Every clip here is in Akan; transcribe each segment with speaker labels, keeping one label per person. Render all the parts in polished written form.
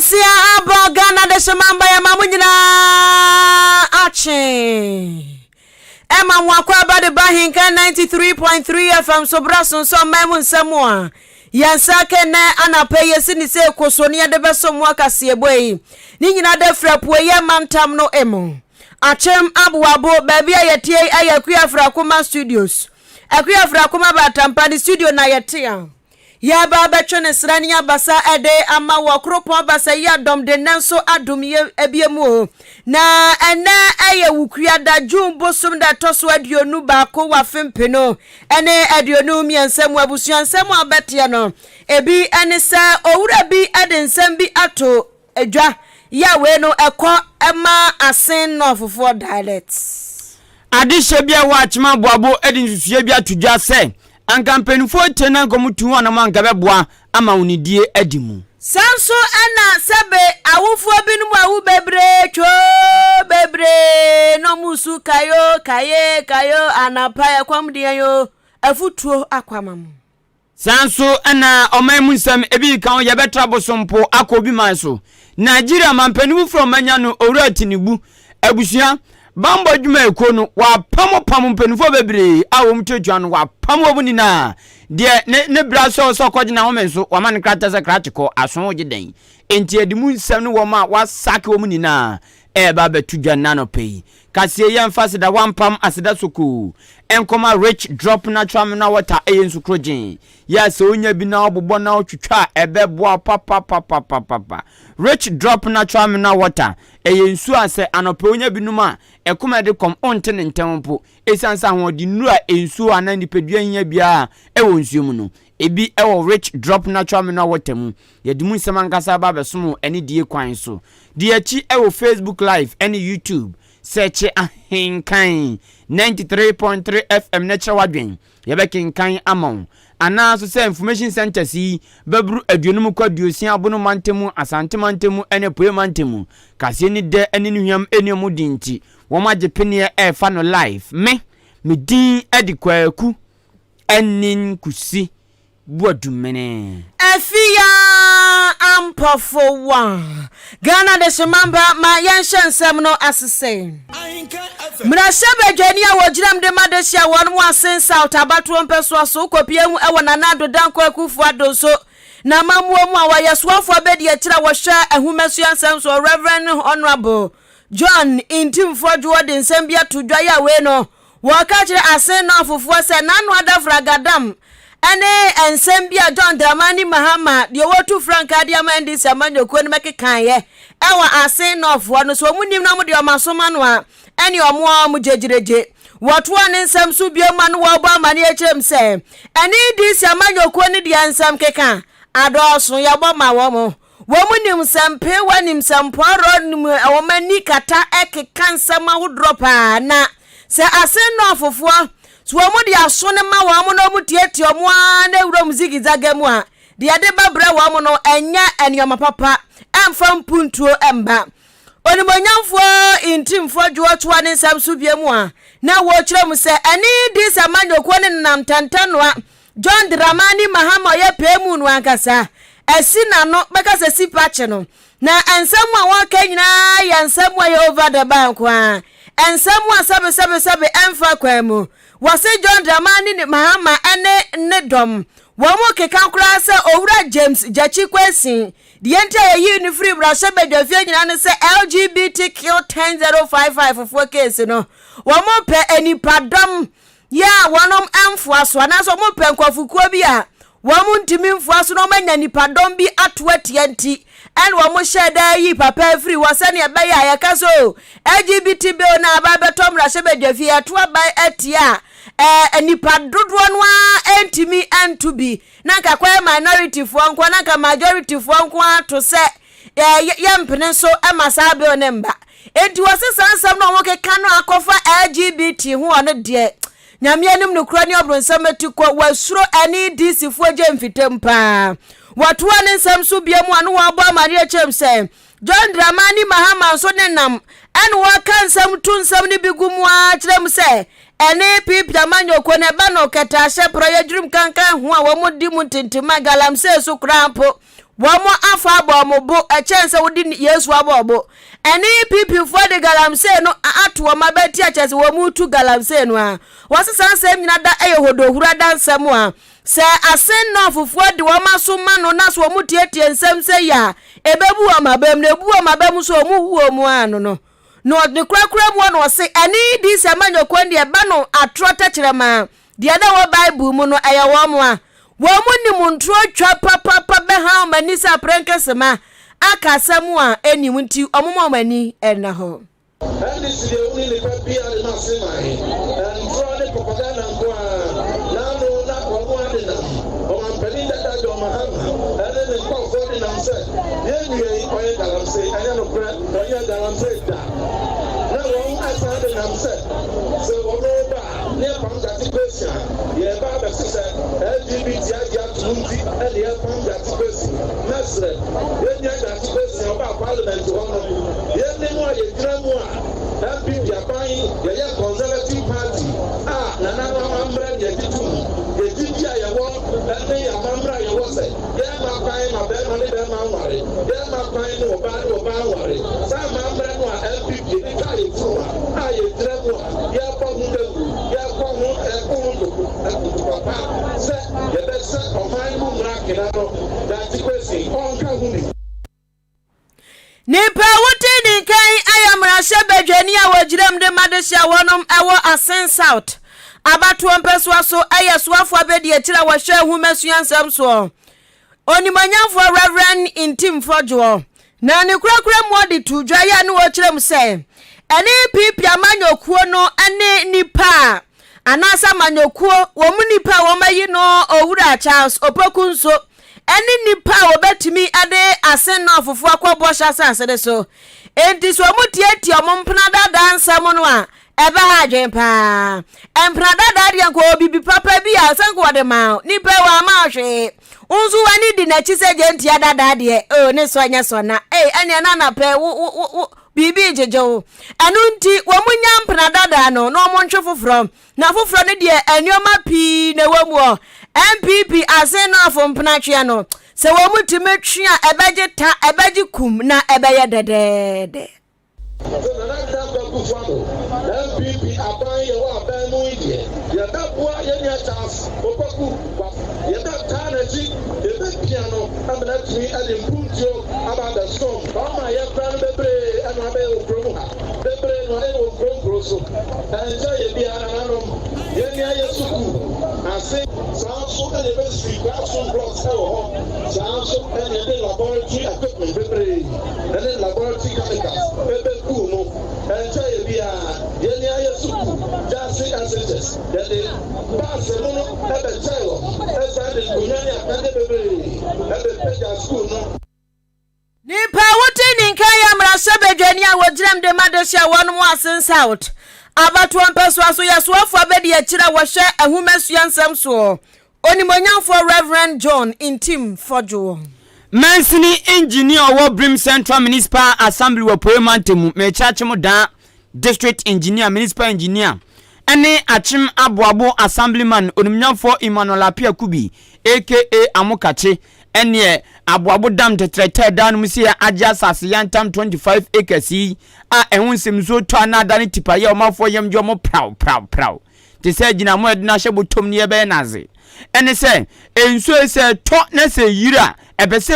Speaker 1: Asia abo Ghana de shemamba ya mamunyina ache. Emma mwakwa bade Ahenkan 93.3 FM so braso so memu nsamwa. Yansake ne anapaye sini se kosonia de beso mwaka Kasiebo yi. Ni nyina de frapue ye mantam no emo. Achem abuabo baby ayetie ayakua frakuma studios. Akua frakuma batampani studio na yetia. Ya baba chone srani ya basa ede ama wakropo basa ya dom de nanso adum ye ebiemu na ene eye wukua da jumbo sum da toso aduonu baako wa fempeno ene aduonu miensem abusuansem abetia no ebi ene sa owura bi adensem bi ato adwa ya we no ekọ ema asen no fofo dialects
Speaker 2: adishe bia wachima boabo edinsusuye bia tudwa se anka mpenifo tena ngomutu ana manka beboa ama unidie adimu
Speaker 1: sanso ana sebe awufo binum awu bebre no musu kayo anapa ekwamdia yo afutuo akwamam
Speaker 2: sanso ana omamu nsam ebi kan ye betra bosompo akobi manso Nigeria mampenifo from manyano owratinibu abusua Bambo djuma ekono wa pamo mpenufo bebre awo mtwetwa no wa pamo obunina de ne braso so kogina wo menso wa man krata se kratiko aso wo giden enti edimu nsam no wo ma wa sake wo munina ba betudwa nano pei kasie yemfase da wampam aseda soko enkoma rich drop natural mineral water eyensu krojin ya se onya bi na obobọ na otwetwa ebeboa papa rich drop natural mineral water eyensu ase anope onya binuma ekoma de kom onte ne ntempo esansa ho di nura ensu anani pedua nya bia ewo nsuo mu no ebi ewo rich drop natural mineral water mu yedimu nsemankasa ba besom ene die kwan so die chi ewo Facebook live ene YouTube search Ahenkan 93.3 FM natural wadwen yebekinkan amon ana so say information center si babru aduonum kwaduosia abono mantemu asante mantemu ene poe mantemu kase ni de ene nuham ene mu dinti wo magye pene e fa no live me din adikwaku enin kusi buadumene
Speaker 1: Efia ampofo wa Ghana de shemamba ma yanshansem no asese Mra shebe dwani a wogiram de madesia won mu asen south abatu mpeso so kopie mu ewo nanado danko akufu adonso na mamuo mu a wayeswafo abedi akira wo hwa ahumasu ansem so Reverend Honorable John Intimfo Jode nsem bia tudwa ya we no wo ka kire asen no afofo se nanu adafra gadam ane ensem bia John Dramani Mahama de wotu franka de amandi samanyokuo ne mekekan ye ewa asen no afo no so munim na mu de omasoma no a ene omo mu jejireje wotu ane nsem so bia ma no wo ba mane echem se ene di samanyokuo ne de ansam kekan adoso ya bo ma wo mo womunim sampe wanim samporo nim awomani kata ekekan sama wo dropa na se asen no afofo so mo de aso ne ma wa mo no mu tietie mo na ewuro muziki zagemu a de ade babra wa mo no enya enioma papa emfa mpuntuo emba onimonyamfo intimfo dwotoa ne nsam so biemu a na wo kire mu se eni di samanyokwo ne nam tantanoa John Dramani Mahama ye pemu no ankasa esi na no bekasa si pache no na ensam a waka nyina ya ensam a ye over the bank a ensam a sabe emfa kwamu wase John Dramani Mahama ene nedom womo keka kura se owura James Jachi kwesi de ente ye ni free brasha bedwafie nyina ne se LGBTQ 10055 fo case no womo pe enipadom ya wonom amfoaso na so mo pe nkwafukuo bi a womo ntimi mfoaso no manya nipadom bi atoatie nti en womo sheda yi papa free wasane ebe ya yakaso LGBT bill na aba betom brasha bedwafie atoa bai atia nipa dodo no a entimi antubi nanka kwa minority fo nko nanka majority fo nko ato se yempene so amasabe onemba enti wasesa ansam no wokeka no akofa LGBT ho ono de nyame anim no kura ne obronsam atiko wasuro ani DC fo je mfitem pa watu ane nsam so biemu anu wa bo amari echem se John Dramani Mahama so ne nam anu wa kan sam tu nsam ne bigumu a kirem se ene pipia manyoko ne ba no keta hye proye drum kankan ho a wo mudi mu tintima galam se so krampo womo afa abomobo a chance wodi Yesu abobo eni pipi for the galamsey no ato mabeti a chance wo mu tu galamsey no a wasesa nsem nyina da eyehodo hura da nsem a se asen no fufuo de woma so ma no na so wo tietie nsem se ya ebebu amabem na ebu amabem so mu huo mu ano no de krakra mu no se eni di se manyokwandi e ba no atrota kirema de ada wo Bible mu no eye wo mu a wo mu ni muntro twa papa be ha manisa prenkesema akasamu a eni munti omomo mani ena ho
Speaker 3: and this is the only papi and na se mai and for the propaganda kwa na no na kwa mwade na o ampeli da do mahama and then kwa for the na se ye ni oye dalam se anya no pra oye dalam se da na wo asa de na se so wo no ba ne pam da ti question ye ba ba se LGBT aja tunti and ye pam da ti question mesre ye nya da ti question ba parliament wo no ye ne mo ye gira mo that be the buying the Conservative Party. Nana Mambra, the Tibia, and they are Mambra, you was it. They're not buying a bad money, they're not worried. They're not buying no bad or bad worry. Some Mambra, LP, the Italian floor. I travel, you're coming to you're coming and Papa said, the best of my room, that's the question. On Kahuni.
Speaker 1: Nipa wuti ni kai ayamra shebedwani a wagiram de madehia wonom ewo Asen South abatu empeswa so ayeswafo abedi etira wo hwe humesuansam so onimanyafo Reverend Intim Fojo na ne kurakura modi tudwa ya ne wo kirem se ene pipia manyokuo no ene nipa anasa manyokuo wo mu nipa wo mayi no owura Charles Opokunso eni nipa obetimi ade Asen na ofufu akwabo sha de so enti so mutieti omompna dada nsam no a ebe ha dwen pa empna dada de ko bibi papa bi a sanko de ma nipa wa ma hwe unzu wani di na chise je ntia dada de ne so anya so na ene na na pe bibi jejo anu nti wo munya mpna dada no no mo ntwe foforo na foforo ne de enioma pi na wamu MPP Asen na fo mpna twa no se wo mutime twa ebeje ta ebeje kum na ebeye dedede
Speaker 3: so na da ko fuano MPP aban ye wa aban mu ide ye da bua ye nya chance opoku ye da tanaji ye be piano amna tumi ali punjo about the storm ma ye plan bebre anu abe okromu ha bebre no e okromu so enjo ye bi ana no ye nya ye suku Asen so and the street classroom blocks so and the laboratory equipment bebre and the laboratory chemicals bebe kumo and tell you ye nya ye suku just as that the Barcelona have a child as the Kunyanya and the bebre and the Peja school no
Speaker 1: nipa wote ni nkan ya mra sebedwani a wogiram de madehia wonmo Asen South abatu ampeswa so yesuafo abedi akira wo hwe ahumesuansam so onimonyamfo Reverend John Intim Fojo
Speaker 2: Mansini engineer wo Brim Central Municipal Assembly wo Poemantemu mechachemu da district engineer municipal engineer ene achim aboabo assemblyman onimnyamfo Emmanuel Apia Kubi aka Amukache ene aboabo dam tetrete dan musia aja sase yantam 25 acres a ehunsim so to anada ne tipaye omafo yemjo mo praw te se gina mo edina hye botom ne be naze ene se enso se to na se yira ebese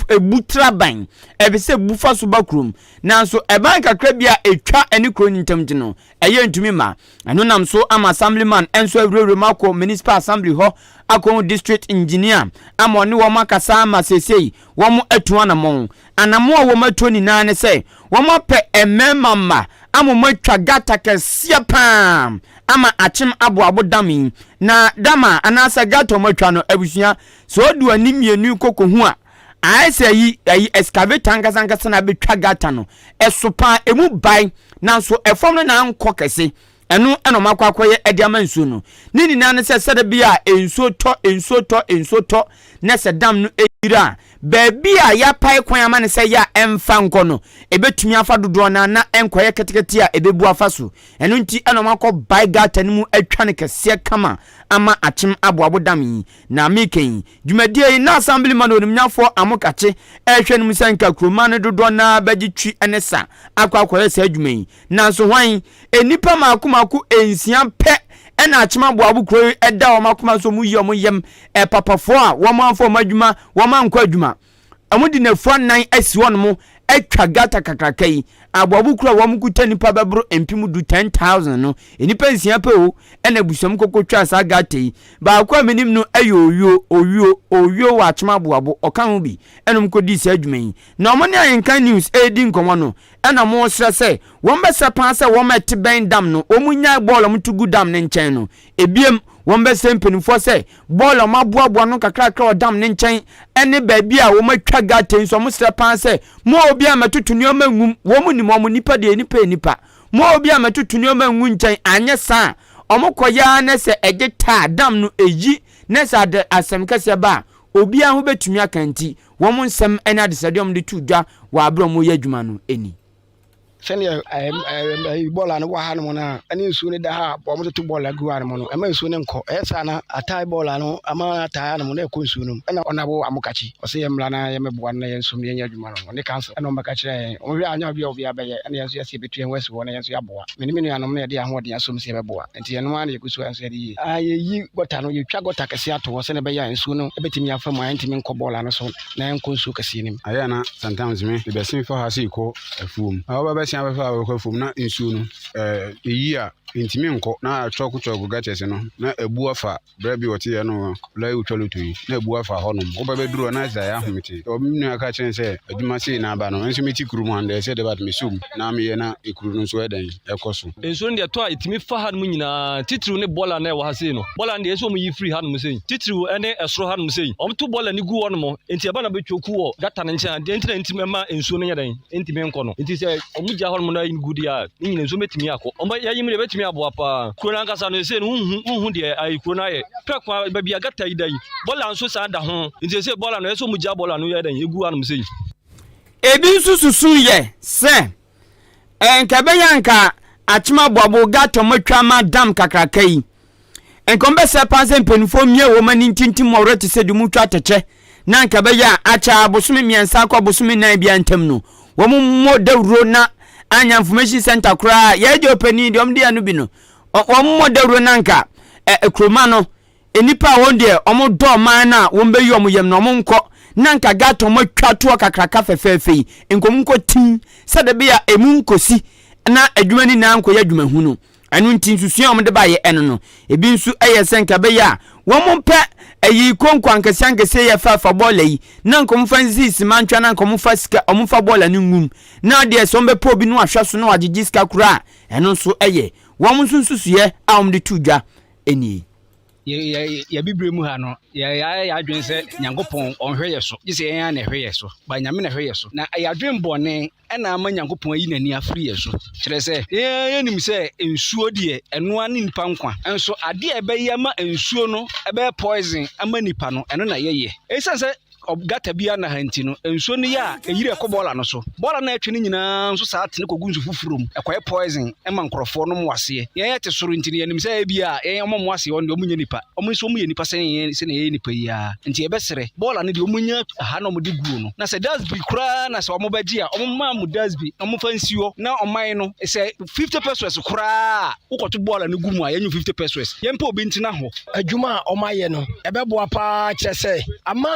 Speaker 2: ebutraban ebese bufa so bakrum nanso eban kakra bia etwa ene kro nintamti no eye ntumi ma eno nam so am assemblyman enso awrewre mako municipal assembly ho akon district engineer amone wo makasa ma sesei wo mo atu anamon anamo wo mato ni na ne se wo mo pe ememama amoma twa gata kesia pam ama achim aboabo dami na dama anasa gato matwa no abusua so odu animienu kokohu a aise yi excavator angasangasana betwa gata no esopa emu bai nanso efom no na anko kese eno eno makwakoye ediama nsuo no ni nyina ne se sede bia ensuo to na se dam no eyira baabi a ya pai kwan ama ne se ya emfa nko no ebetumi afa dodo na enkoye ketekete a ebebu afa so eno nti eno makọ bai gata ne mu atwa ne kese kama ama achim aboabo dam na meken dwumadie na assembly man onimnyafo amokache ehwe ne musanka kroma ne dodo na bagitwi enesa akwakoye se adwuma na so hwan enipa makomaku ensia pe ena achima boabu kro eda o makoma so mu yi o mu yem papafo a wo manfo madwuma wo mankwa adwuma amudi na fuan nan asi won mu atwa gata kakrakai aboabu kro wo mkuta nipa bebro empimu du 10,000 no enipa nsia pe o ena busam kokotwa sa gata yi ba kwa menim no ayo oyo wa achima boabu okan ho bi enum kodi se adwuma yi na omoni Ahenkan news edi nkomo no ena mo sra se won be sepan se won meti ben dam no omunya ball mutugu dam ne nchen no ebiem won be sempenifo se ball maboabo no kakrakra dam ne nchen ene baabi a wo matwa gata nso mo sra pan se mo obi a matutuni o mangum wo mu ni mo nipa de nipa mo obi a matutuni o mangu nchen anye sa omokoya na se egeta dam no eji na sa de asem kase ba obi a ho betumi akanti wo mo nsem ene ade stadium de tudwa wa abro mo yadwuma no eni
Speaker 4: senior bola no wa ha no na ani nsuo ne da ha bo mo to bola gu ha no no ama nsuo ne nko esa na atai bola no ama atai no na ekọ nsuo no na onabo amokachi o se yemla na yemeboa na yensum ye nyadwuma no ne kanso na mbaka kire o wi anya obi abeye na yenso yesi betu en wesi wo na yenso yaboa menu anom na ye de ahode asom se beboa enti ye no ma na yekusu anso ye yi ayi gota no yetwa gota kase ato wo se ne be ya nsuo no ebetimi afa mu antimi nko bola no so na enko nsuo kase nim
Speaker 5: aya na sometimes me be besin fa ha se ko afuom awo ba sian fa ko fom na nsuo no eyi a intimi nko na choku gachese no na ebu afa brebi wote ye no la utwaloto yi na ebu afa honom wo ba beduro na za ya homiti o minu aka chen se aduma se na ba no enso meti kuru mu ande se de bat mesum na me ye na ekuru no so eden ekoso
Speaker 6: enso nde to a itimi fa ha no nyina titru ne bola na e wa ha se no bola nde eso mu yi free ha no se titru ene esro ha no se o to bola ni gu wono mo enti aba na betwoku wo gata na nchen ade enti na enti mema enso no nyeden enti me nko no enti se o mu ja hono na yin gudi a ni nyina enso metimi akọ o ya yimi de betimi abo apa krona nkasa no se no hu de ai krona ye pekwa ba bia gata idai bola nso sa da ho enti se bola no eso mu ja bola no ye den egu anu se
Speaker 2: ebi nsususu ye se enkabe yanka achima boabo gato matwa madam kakrakai enkombe se panse mpenfo mie wo mani ntintim mo rete se dumu twa teche na enkabe ya acha bosumi miensa kwa bosumi na bia ntem no wo mo dawro na anya information center kura ye je opani de omde anu bi no wo mo dawro na nka ekroma no enipa won de omo do man na wo mbe yi omo yem no omo nko nanka gato mo twato kakraka fefefe enkom nko tin sade bia emu nkosi na adwuma ni na nko ya adwuma hu no anu ntin susua omo de ba ye eno no ebi nsu eye senka be ya wo mo pe ayi konkwan kase ye fa bola yi na nkom fansi simantwa na nkom fa sika omo fa bola ni ngum na de so mbe po bi no ahwa so na wagigi sika kura eno so eye wo mo nsusuye a omo de tudwa eni
Speaker 4: ya bibre mu ha no ya adwen se nyankopon onhwe ye so gise yan na hwe ye so ba nyame na hwe ye so na ya adwen bone na ama nyankopon ayi nani afri ye so kire se ye nim se ensuo de eno ani nipa nkwa enso ade ebe ye ma ensuo no ebe poison ama nipa no eno na ye esa se gata bia na hanti no ensuo no ya eyire ekobola no so bola na atwe ni nyina nso saa tene kogu nsu fufurum ekoye poison ema nkrofo no mwase ye te soro ntini yanim se bia ye omwase won de omunye nipa omunso omunye nipa se ne ye nipa ya nti ye besere bola ne de omunya ha no mode guo no na se dasbi kura na se omobaji a omma mu dasbi omfa nsiwo na oman no se 50 pesos kura ukoto bola ne gumu a yenyu 50 pesos ye mpa obi ntina ho adwuma omaye no ebeboa pa kire se ama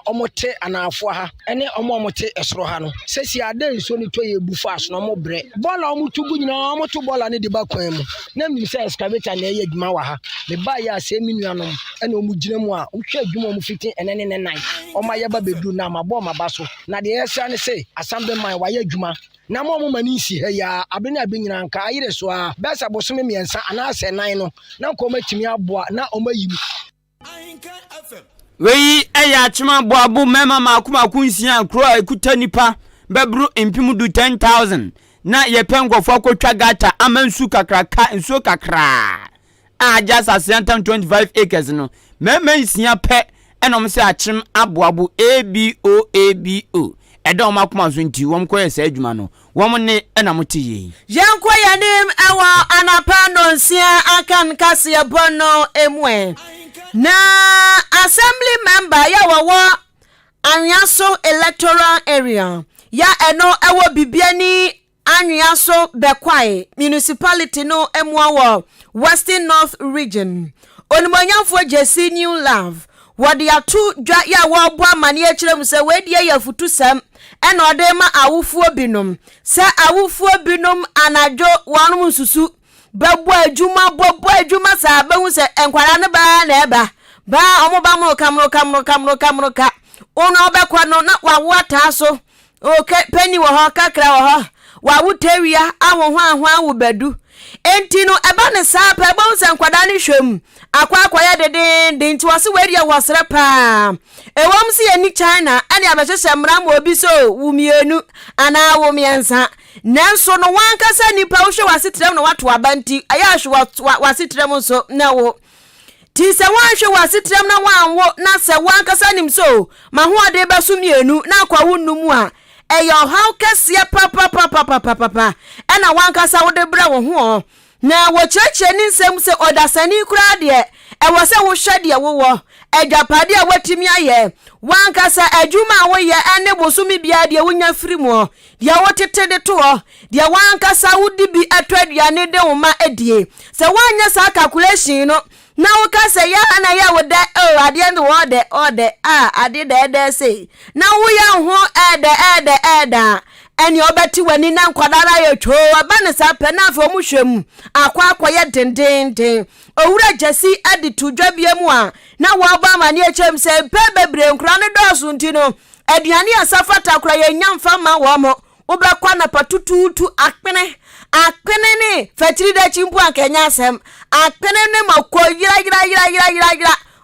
Speaker 4: omote anafo ha ene omote esro ha no sesi ade nso ni to ye bufa so no mo bre bola omutugu nyina omoto bola ne de ba kwan mu na mi se excavator na ye adwuma wa ha me ba ya se minuanom ene omugire mu a ohwe adwuma omu fitin ene ne nan omaye ba bedu na mabo maba so na de yesa ne se assembly man wa ye adwuma na mo mani si ha ya abene abenyina nka ayire so a besa bosome miensa ana ase nan no na ko matimi aboa na omayimu
Speaker 3: Ahenkan FM
Speaker 2: Wei eya chima boabu mema makuma kunsia kro ekuta nipa bebru impimu du 10,000 na ye pengofo akotwa gata amansu kakraka nso kakra just as 25 acres no mema nsia pe enom se achim aboabo abo edo makoma so nti wom koye sa adwuma no wom ne enamote ye
Speaker 1: yanko yanim ewa anapando nsia akan Kasiebo no emwe na assembly member ya wawo Anyaso electoral area ya eno ewo bibiani Anyaso Bekwai municipality no emwa Western North region onimanyafo Jesse New Love wadi atu dwa ya wo bua mane akirem se wedie ya futusam ena ode ma awufuo binom se awufuo binom anajo wanum susu babu adwuma bobo adwuma sa bahu se enkwara ne ba na eba ba omoba mo kamro ka ono obekwa no na wawata so okay penny wo ho kakra wo ho wawutewia ahwo awubadu enti no eba ne sa pa bahu se enkwada ne hwem akwa ya de nti wase weria wasre pa ewom se yani China ane abehye mram obi so wumienu ana wumiensa nanso no wankasa nipa wo hwe wasetrem no wato abanti ayahwe wasetrem so na wo ti se wanhwe wasetrem na wanwo na se wankasa nim so mahoode besumienu na akwa wonnum a eyo how kase papa ena wankasa wo de bra wo ho na wo cheche ni nsem se odasani kura de e wo se wo hwede wo ejapade a watimi aye wankasa adwuma wo ye ene bosumi bia de wonya firimo de wotete de to de wankasa wodi bi atwaduane de wo ma edie se wanya sa calculation no na wo ka se ya na ya wo da ade ndo ode ade de say na wo ya ho ede eni obeti wani na nkwadara ye twa abane sa pe na afo mu hwem akwa ye dendenden owura Jesse adi tudwa biemu a na wo ba mane echem se pe bebre nkura ne dosu ntino aduane asafata kura ye nyamfa ma wo mo obekwa na patututu akpene ni fatiri da chimpu ankenya asem akpene ne makoyira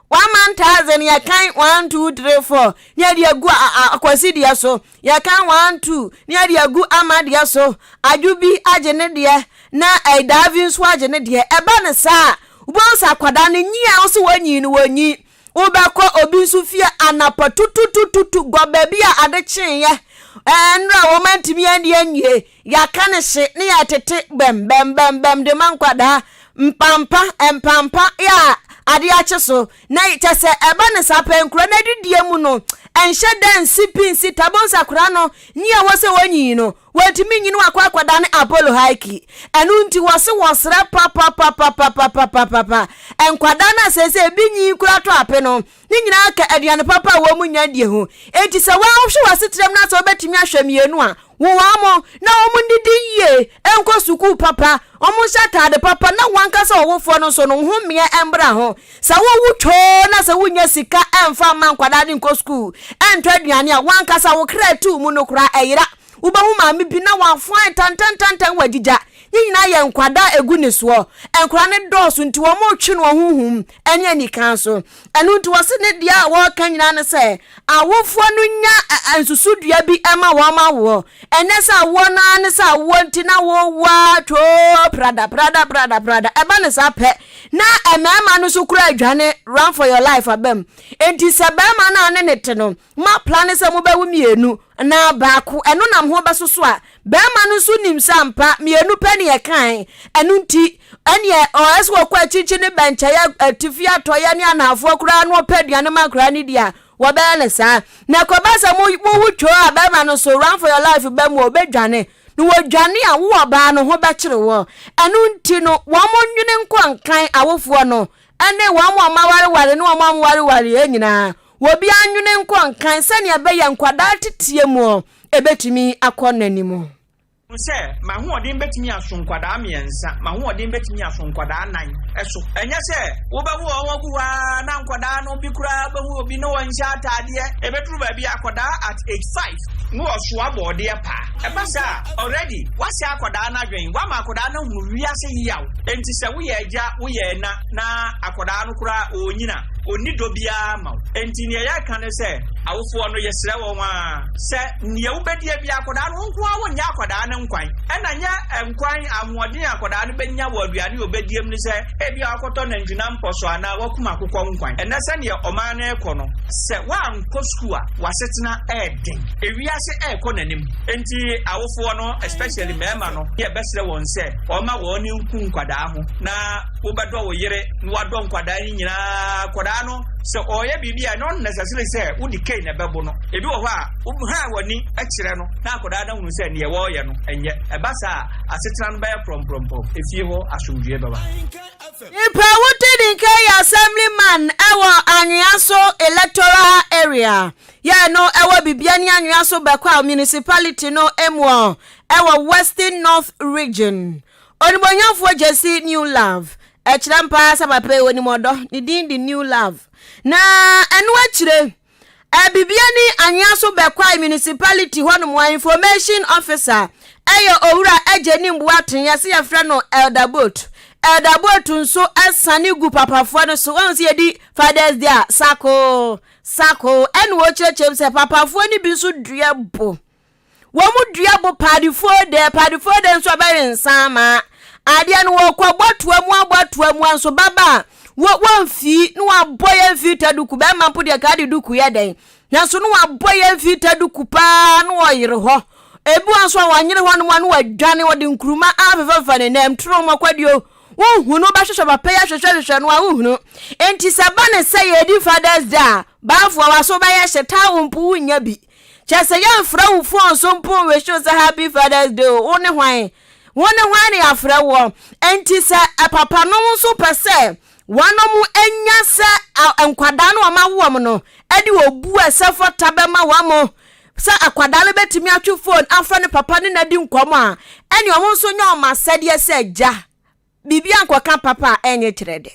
Speaker 1: 1,000 ya kan 1 2 3 4 ni adi agu akwasi dia so ya kan 1 2 ni adi agu amadia so ajubi agene dia na Davin so agene dia eba ne sa ubonsa kwada ne nyia so wanyi ni wanyi ubakọ obi nsufia anapa tutututu gobabi a adechen ye enra wo mantimi anye ya kanehye ne ya tete bem de mankwada mpampa ya ade ache so na itese eba ne sapenkro na didie mu no enhye dan sipinsi tabonsa kura no nyia wo se wanyi no watimi nyinu akwakwada ne Apollo Hike enu nti wose wosre papa enkwada na sese binyi kura to ape no ni nyina ka aduane papa wo mu nya die ho enti se wa hwe wasetrem na so betimi ahwamienu a wo wamo na omu ndidi ye enko suku papa omu shatade papa na wankasa owofo no so no homie embra ho sa wo wutho na sa wunya sika emfa mankwada de nko school entwa aduane a wankasa wo kra tu mu no kura eyira ubahu maami bi na wafan tantan wagija nyina ye nkwada egu ne so enkwara ne dosu nti wo mo twe no huhum enya ni kan so enu nti wose ne dia wo kan nyina ne se awofo no nya ansusudua bi ema wo ma wo enesa wo na ne sa wo nti na wo wa to prada eba ne sa pe na emema no so kura adwane run for your life abem enti se be ma na ne nete no ma plan se mo ba wo mienu na baako eno nam ho besoso a be ma no so nim sampa mienu pe ne ye kan enu nti ene os wo kwa chichi ne bencha ya atifi atoya ne anafo kura no peduane makura ne dia wo be ne sa na kobasa mo wutwo a be ma no so run for your life be mo obedwane no wodwane a wo ba no ho be kire wo enu nti no wo mo nwene nkwankan awofo no ene wo mo amaware no wo mo amware enyina wo bi anwene nkwankan sane abeya nkwada tetie mu ebetimi akonnanimo
Speaker 7: se ma hu odin betimi aso nkwada amiensa ma hu odin betimi aso nkwada anan eso enye se wo ba wo guwa na nkwada no bi kura ba hu obi no wanhya atade ebeturu ba bi akoda at age 5 no oso abode pa ebasa already wasi akoda na dwen wa ma akoda na hu wiase yaw enti se wo ye agya wo ye na akoda no kura onyina oni do bia ma enti ne ya kan se awofo no yesre won a se ne ubedie bia akoda no nko a wonya akoda ne nkwan ena nya nkwan amodin akoda no benya wo aduane obediem ni se ebia akoto na ndwina mposo ana wakuma akokọ nkwan ena se ne oman na ekọ no se wa anko school a wasetena eden ewiase ekọ nanim enti awofo no especially mema no ye besre won se oma wo ni nku nkwada ho na wobedo wo yere ni wado nkwada ni nyina akoda no se oye bibia no necessarily se udike na bebo no ebi wo ho a ha woni akire no na akoda na hunu se ne wo ye no enye ebasa asetena no be prom efie ho asomdue baba
Speaker 1: Ipa wuti nke assemblyman ewo Anyaso electoral area ya no ewo bibiani Anyaso Bekwa municipality no emwo ewo Western North region onibonyafo Jesse New Love echirampa sabape onimodo ni din the New Love na enu achire bibiani Anyaso Bekwa municipality hono information officer eyo owura ejeni mbuaten yase yafra no Elderboat nso asani gu papafo no so won se yedi Father's Day sako en wo chechem se papafo ni bi so duabo wo mu duabo padifo de nso abere nsama ade no wo kwa botoa mu anso baba wo mfi no aboye mfi taduku be mampo de ka de duku ye den na so no aboye mfi taduku pa no wo yire ho ebu anso wanyere ho no wadwane wo de nkuruma afefa ne nem tro makwadio hunu ba hwehwe papa ya hwehwe no a hunu enti sabane say edi Father's Day baafo waso ba ya hyeta wompu nya bi chese ya mfra wo fon so mpu we show say happy Father's Day woni hwan ne afra wo enti sa papa no so pese wanomu enya se enkwada no ma wo no edi obu asefo tabema wamo sa akwada le betimi atwu phone afra ne papa ne nadi nkomo a eni omo so nya o ma sede se ja Bibi anko kan papa enye kirede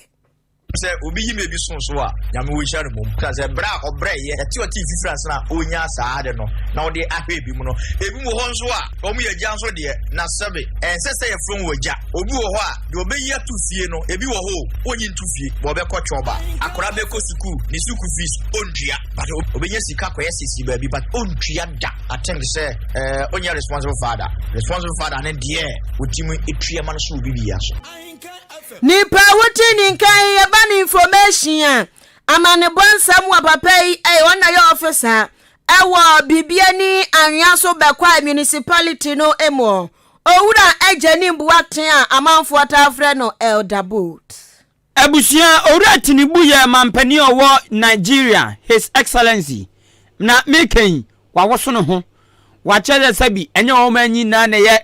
Speaker 8: se obi yime bi so a nyame wo hia no mom ka se bra obre ye eti oti fifrance na onya saa de no na ode ahwe bi mu no ebi mu ho nso a omu ye gya nso de na sebe ensese ye from wagya obi wo ho a de obeyi atu fie no ebi wo ho onyi ntu fie bo be ko choba akora be ko suku ni suku fees ondua but obenye sika ko yesisi ba bi but ondua da attend se onya responsible father ne de otimi etue ma no so obi ya so
Speaker 1: Nipa wuti ninkan yeba information amane bonsam wa papai wona your officer ewo bibiani Anyaso Bekwa municipality no emo owura ejeni buaten a amanfo atafre no Elderboat
Speaker 2: Abusia owura tinibu ye mampani owo Nigeria His Excellency na meken wawoso no ho wa chele sabi enye o manyi na na ye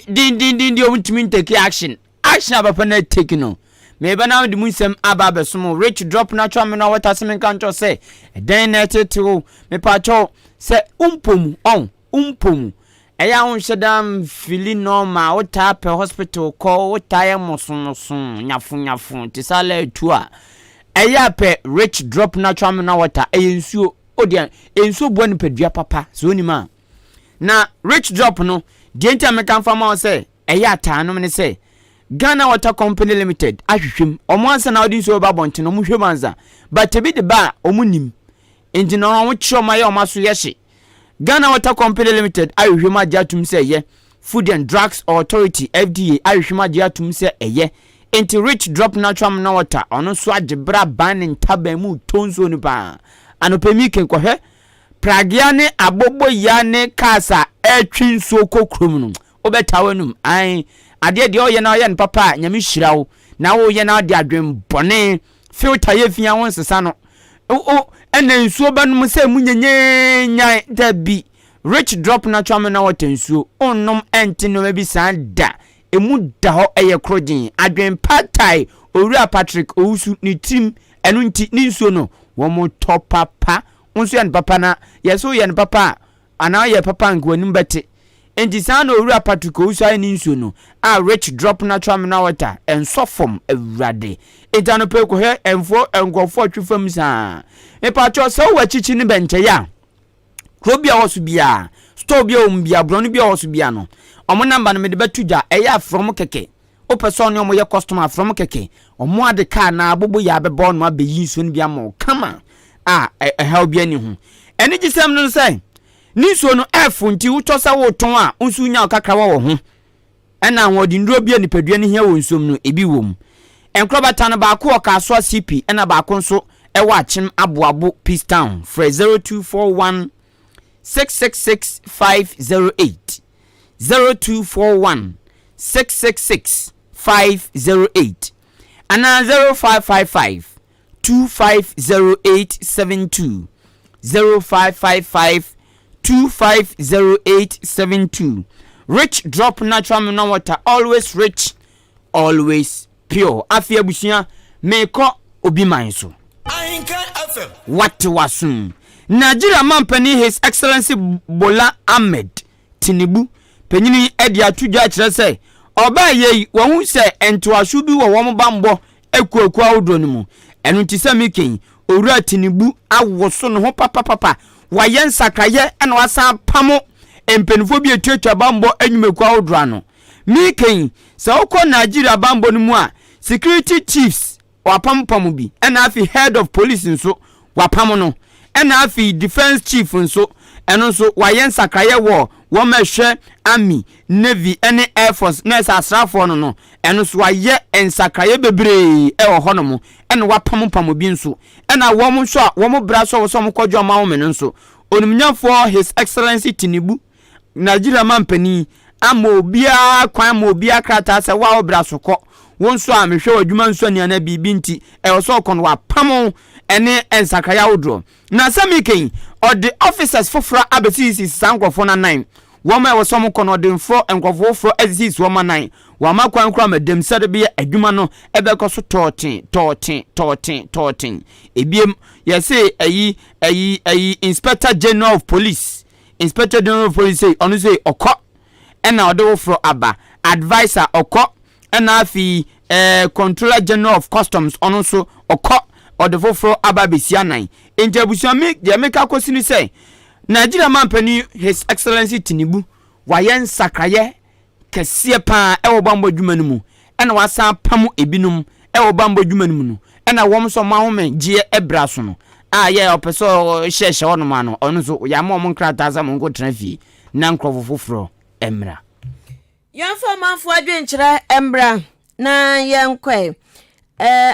Speaker 2: din o mutimi take action abapa na take no me ba na de munsem aba besomo rich drop natural mineral water semen kancho say den na tetu me pacho se umpomu eya won hyedam fili normal wota pe hospital ko wota ye mosonoson nyafu tisala etu a eya pe rich drop natural mineral water ensuo odian ensuo bo ni pedua papa so ni ma na rich drop no de enti amekan fama say eya ta no me say Ghana Water Company Limited ahwehwem omonsa na odin so ba bonte no muhwe manza but ebi de ba omunim enti no wo chioma ye omaso yehye Ghana Water Company Limited ahwehwem ajatum se ye Food and Drugs Authority FDA ahwehwem ajatum se eye enti rich drop natural mineral water ono so agebra ban ntaba mu tonzo ni ba anopemi ken kohwe pragiane abobo yane kasa etwin so kokrom no obetawanum ai ade de oye na oye n papa nyame hyirawo na wo ye na de adwen bone filter ye fia won sesa no ena nsuo banum se munyenye da bi rich drop natural mineral water nsuo onnom enti no bi san da emu da ho eye krogin adwen patai owura Patrick owusu ni tim enu nti ni nsuo no wo mo top papa nsuo ya n papa na yeso ye n papa ana ye papa ngwanim bete enti san owura Patrick owusu ay ni nsuo no a rich drop natural mineral water en sofom ewrade etano pe ko he enfo engofo twefam sa e pa cho so wachichi ni benche ya krobia wosu bia store bia ombia bro no bia wosu bia no omo number no me de betuja eya from keke o person no mo ye customer from keke omo ade car na abobo ya bebo no abeyi nsuo no bia mo kama a help bia ni hu eni gisem no say ni so no efu nti wo tosa wo ton a unsu nya kakra wo ho ena wodi nduro bia nipadua ni hia wo nsom no ebi wom enkrobata no ba ko ka so CP ena ba ko nso e wa achim aboabo Peace Town for 0241 666 508 0241 666 508 and 0555 250872 0555 250872 Rich drop natural mineral water, always rich, always pure. Afia busia meko obi manso. What wasum? Nigeria mampani His Excellency Bola Ahmed Tinubu penyini edi atudwa kire say oba ye wo say ento asubi wo wo bambo ekuaku awdo no mu enu ntisa mikin owura Tinubu awoso no ho papa wayen sakaye ena wasa pamo empenfo bi etuatwa bambo anyumeku awdo no mikin se okọ Nigeria bambo no mu a security chiefs wapampam bi ena afi head of police nso wapam no ena afi defense chief nso eno nso wayen sakaye wo mahwe army navy ene air force na asrafo no eno so waye ensakaye bebre e ho no ene wapampam bi nso ena wo mo so a wo mo bra so wo so mo kodwo ma wo me nso onumnyafo His Excellency Tinubu Nigeria mampani amobia kwan mobia krata se wa obra soko wonso a mehwe adwuma nso ni ana bibi nti e wo so kon wa pamo ene ensakaya wodro na samiken or the officers fofra abesisi sankrofo na 9 woma e wo so mo kon odemfo enkrofo fro exist woma 9 wama kwan kra madem sade be adwuma no ebe ko so totin ebiem ye say ayi Inspector General of Police say onu say okọ ena odewo fro aba advisor okọ ena afi Controller General of Customs onu so okọ odefo fro aba besia 9 enjabusia make de make akosini say Nigeria mampani His Excellency Tinubu wayen sakraye kese pa ewo bambo dwuma no mu ena wasa pamu ebinum ewo bambo dwuma no mu no ena wom so mahome gie ebra so no ye opeso hyehye wono ma no onu so ya ma mo nkrata za mo ngo trafi na nkrofo foforo emra
Speaker 1: yemfo manfo adwenkyere emra na yenkwe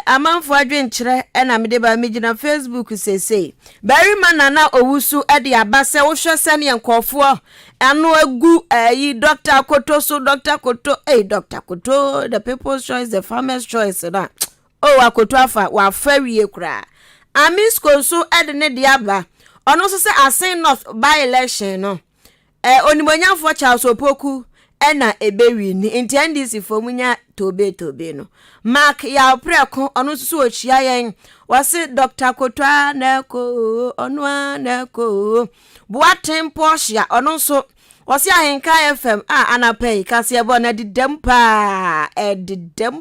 Speaker 1: amanfo adwenkyere na mede ba megina Facebook sese bari manana owusu ede abase wo hwese ne nkofo anu agu yi Dr. Koto so Dr. Koto Dr. Koto the people's choice the farmers choice na akoto afa wa fawie kura amis konso ede ne de aba ono so se asen north by election no onimonyafo Charles Opoku ena ebewi ni NDC fomunya tobe no mark ya preko ono so ochia yen wase Dr. Kotwa na ko onwa na ko buaten Porsche ono so wase Ahenkan FM anapay Kasiebo na didem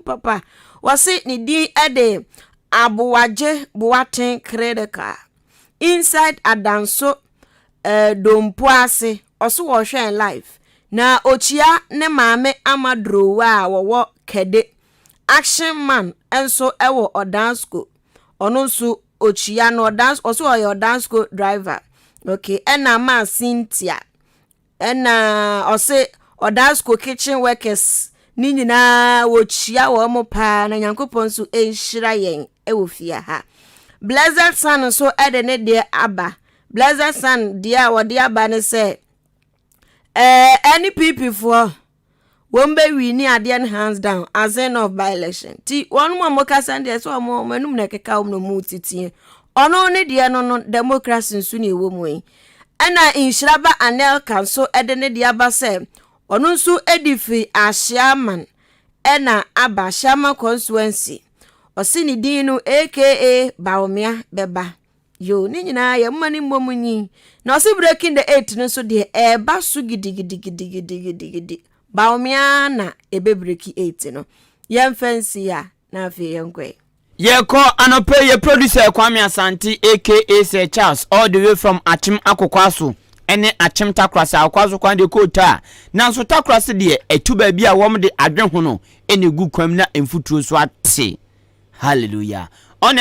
Speaker 1: papa wase ni di ede abuwaje buaten credeka inside adanso dompoase oso wo hwen live na ochia ne maame amadrowa wo kede action man enso ewo odansko ono nso ochia no dance oso oyo odansko driver okay ena ma Cynthia ena ose odansko kitchen workers ni nyina wo chia wo mo pa na Nyankopon so enhira yen ewo fia ha Blessed Son so ede ne de aba Blessed Son dia wo de aba ne se any people for won be wini ade hands down as end of by election ti one more mokasa de so mo manum na keka no mu titie ono ne de no democracy nsu ne ewo mu ana inshiraba Ahenkan so ede ne de aba se ono nsu edifi Ashaman ena aba Shama constituency osini dinu aka Baomia beba yo ni nyina ya mmani mmomunyi na osi breaking the 8 no so de eba su gidi Baomia na ebe breaki 8 no yem fancy ya na afi yenkwe
Speaker 2: ye ko anope ye producer Kwame Asante aka Sir Charles all the way from Achim Akokwaso ene Achim Takrasa Akwaso kwan de kota na so Takrasa de etuba bia wom de adwen ho no ene gu kwam na emfuturo so ate hallelujah on